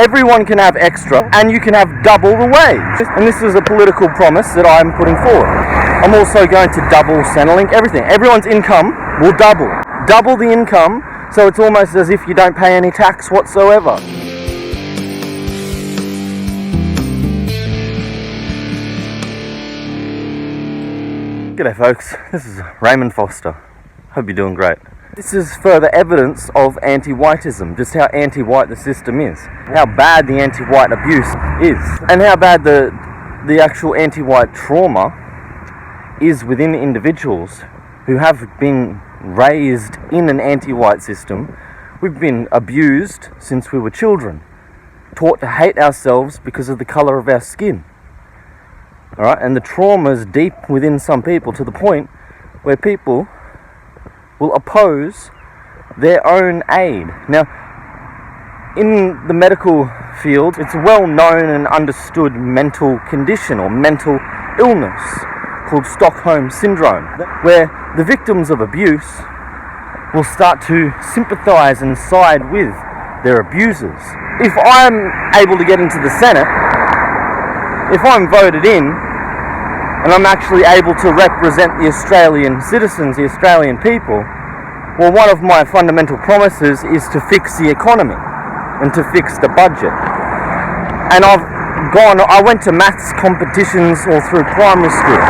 everyone can have extra and you can have double the wage. And this is a political promise that I'm putting forward. I'm also going to double Centrelink, everything. Everyone's income will double. Double the income, so it's almost as if you don't pay any tax whatsoever. G'day folks, this is Raymond Foster. Hope you're doing great. This is further evidence of anti-whiteism, just how anti-white the system is, how bad the anti-white abuse is, and how bad the actual anti-white trauma is within individuals who have been raised in an anti-white system. We've been abused since we were children, taught to hate ourselves because of the colour of our skin. Alright, and the trauma is deep within some people to the point where people will oppose their own aid. Now, in the medical field, it's a well-known and understood mental condition or mental illness called Stockholm Syndrome, where the victims of abuse will start to sympathise and side with their abusers. If I'm able to get into the Senate, if I'm voted in, and I'm actually able to represent the Australian citizens, the Australian people, well, one of my fundamental promises is to fix the economy and to fix the budget. And I went to maths competitions all through primary school,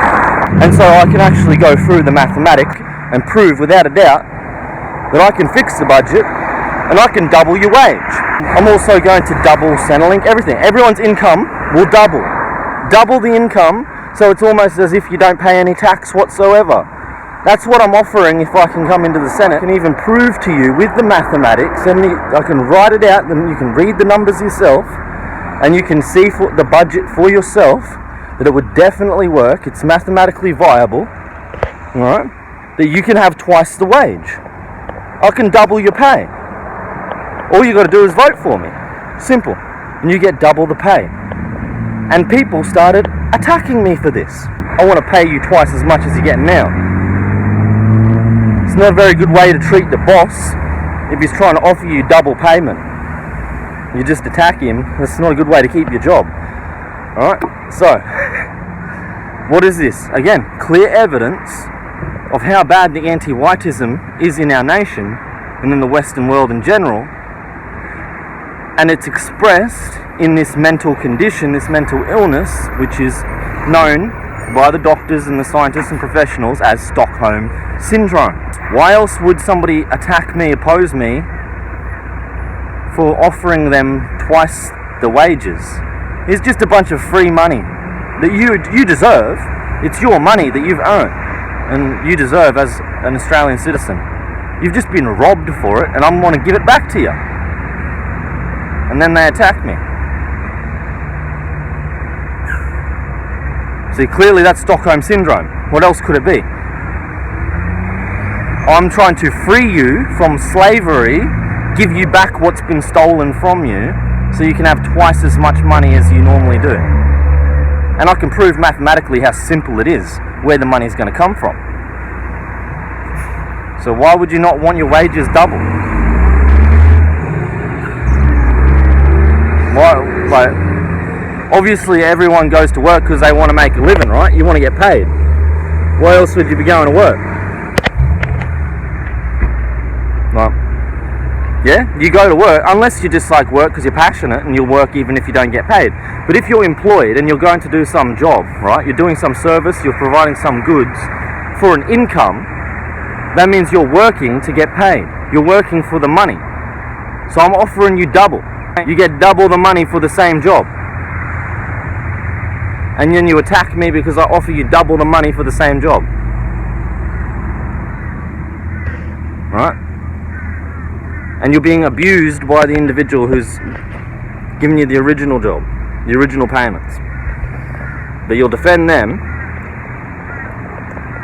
and so I can actually go through the mathematics and prove without a doubt that I can fix the budget and I can double your wage. I'm also going to double Centrelink, everything. Everyone's income will double. Double the income, so it's almost as if you don't pay any tax whatsoever. That's what I'm offering if I can come into the Senate. I can even prove to you with the mathematics, and I can write it out, and you can read the numbers yourself, and you can see for the budget for yourself that it would definitely work. It's mathematically viable, alright? That you can have twice the wage. I can double your pay. All you got to do is vote for me. Simple. And you get double the pay. And people started attacking me for this. I want to pay you twice as much as you're getting now. It's not a very good way to treat the boss if he's trying to offer you double payment. You just attack him. That's not a good way to keep your job. Alright? So, what is this? Again, clear evidence of how bad the anti-whiteism is in our nation and in the Western world in general. And it's expressed in this mental condition, this mental illness, which is known by the doctors and the scientists and professionals as Stockholm Syndrome. Why else would somebody attack me, oppose me, for offering them twice the wages? It's just a bunch of free money that you deserve. It's your money that you've earned and you deserve as an Australian citizen. You've just been robbed for it, and I want to give it back to you. And then they attack me. See, clearly that's Stockholm Syndrome. What else could it be? I'm trying to free you from slavery, give you back what's been stolen from you, so you can have twice as much money as you normally do. And I can prove mathematically how simple it is, where the money's going to come from. So why would you not want your wages doubled? Like, obviously everyone goes to work because they want to make a living, right? You want to get paid. Why else would you be going to work? Well, yeah, you go to work unless you just like work because you're passionate, and you'll work even if you don't get paid. But if you're employed and you're going to do some job, right? You're doing some service, you're providing some goods for an income, that means you're working to get paid. You're working for the money. So I'm offering you double. You get double the money for the same job. And then you attack me because I offer you double the money for the same job. Right? And you're being abused by the individual who's giving you the original job, the original payments. But you'll defend them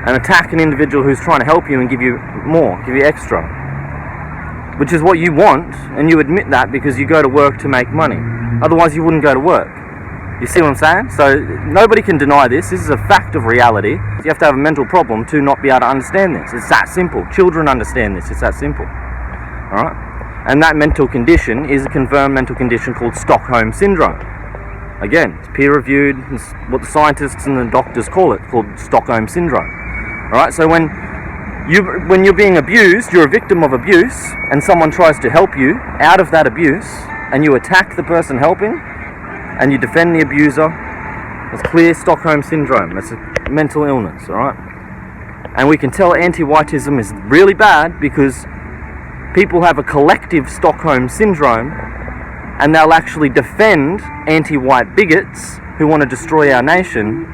and attack an individual who's trying to help you and give you more, give you extra. Which is what you want, and you admit that because you go to work to make money. Otherwise you wouldn't go to work. You see what I'm saying? So nobody can deny this. This is a fact of reality. You have to have a mental problem to not be able to understand this. It's that simple. Children understand this. It's that simple. Alright? And that mental condition is a confirmed mental condition called Stockholm Syndrome. Again, it's peer-reviewed, it's what the scientists and the doctors call it, called Stockholm Syndrome. Alright, so when you're being abused, you're a victim of abuse, and someone tries to help you out of that abuse, and you attack the person helping, and you defend the abuser, it's clear Stockholm Syndrome. It's a mental illness, alright? And we can tell anti-whiteism is really bad because people have a collective Stockholm Syndrome, and they'll actually defend anti-white bigots who want to destroy our nation,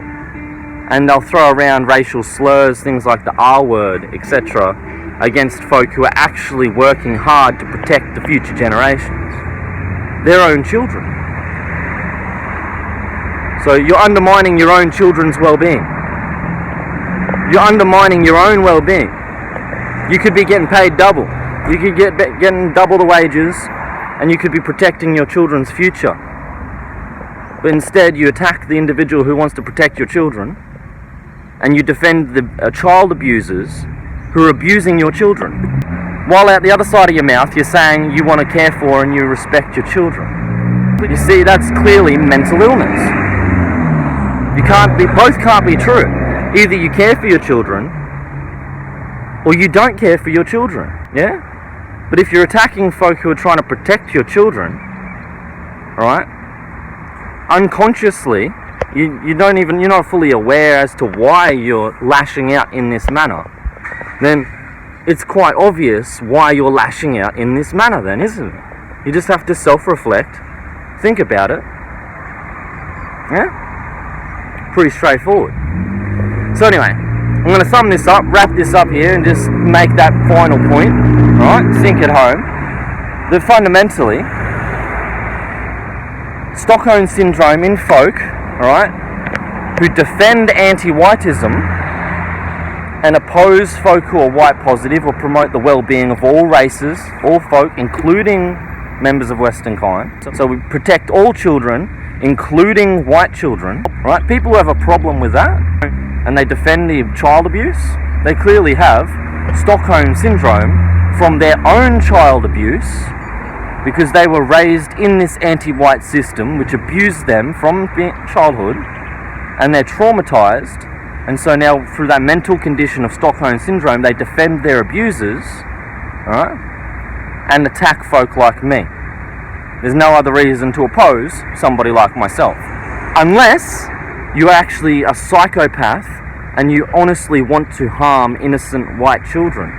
and they'll throw around racial slurs, things like the R word, etc., against folk who are actually working hard to protect the future generations, their own children. So you're undermining your own children's well-being. You're undermining your own well-being. You could be getting paid double. You could getting double the wages, and you could be protecting your children's future. But instead, you attack the individual who wants to protect your children, and you defend the child abusers who are abusing your children. While out the other side of your mouth, you're saying you want to care for and you respect your children. But you see, that's clearly mental illness. Both can't be true. Either you care for your children, or you don't care for your children. Yeah? But if you're attacking folk who are trying to protect your children, right? Unconsciously, you're not fully aware as to why you're lashing out in this manner. Then it's quite obvious why you're lashing out in this manner then, isn't it? You just have to self-reflect, think about it. Yeah? Pretty straightforward. So anyway, I'm going to sum this up, wrap this up here, and just make that final point, right? Sink it home. That fundamentally, Stockholm Syndrome in folk, alright, who defend anti-whiteism and oppose folk who are white positive or promote the well-being of all races, all folk, including members of Western kind. So we protect all children, including white children, right? People who have a problem with that and they defend the child abuse, they clearly have Stockholm Syndrome from their own child abuse, because they were raised in this anti-white system which abused them from childhood, and they're traumatized, and so now through that mental condition of Stockholm Syndrome they defend their abusers, right, and attack folk like me. There's no other reason to oppose somebody like myself, unless you're actually a psychopath and you honestly want to harm innocent white children.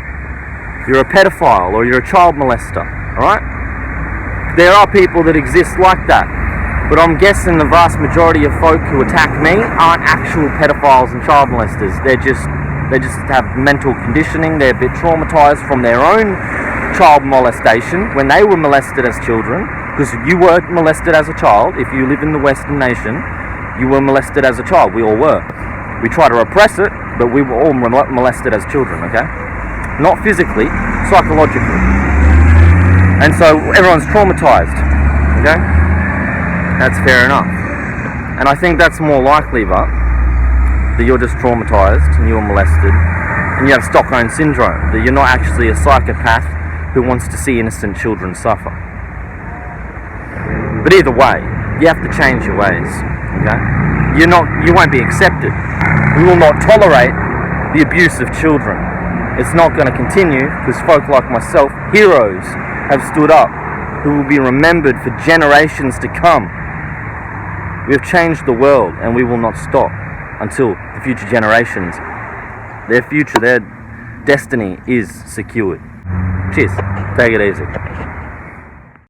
You're a pedophile or you're a child molester, alright? There are people that exist like that, but I'm guessing the vast majority of folk who attack me aren't actual pedophiles and child molesters. They just have mental conditioning. They're a bit traumatized from their own child molestation when they were molested as children, because you were molested as a child. If you live in the Western nation, you were molested as a child. We all were. We try to repress it, but we were all molested as children, okay? Not physically, psychologically. And so everyone's traumatized, okay? That's fair enough. And I think that's more likely, but that you're just traumatized and you were molested and you have Stockholm Syndrome, that you're not actually a psychopath who wants to see innocent children suffer. But either way, you have to change your ways, okay? You won't be accepted. We will not tolerate the abuse of children. It's not going to continue, because folk like myself, heroes, have stood up, who will be remembered for generations to come. We have changed the world, and we will not stop until the future generations, their future, their destiny is secured. Cheers. Take it easy.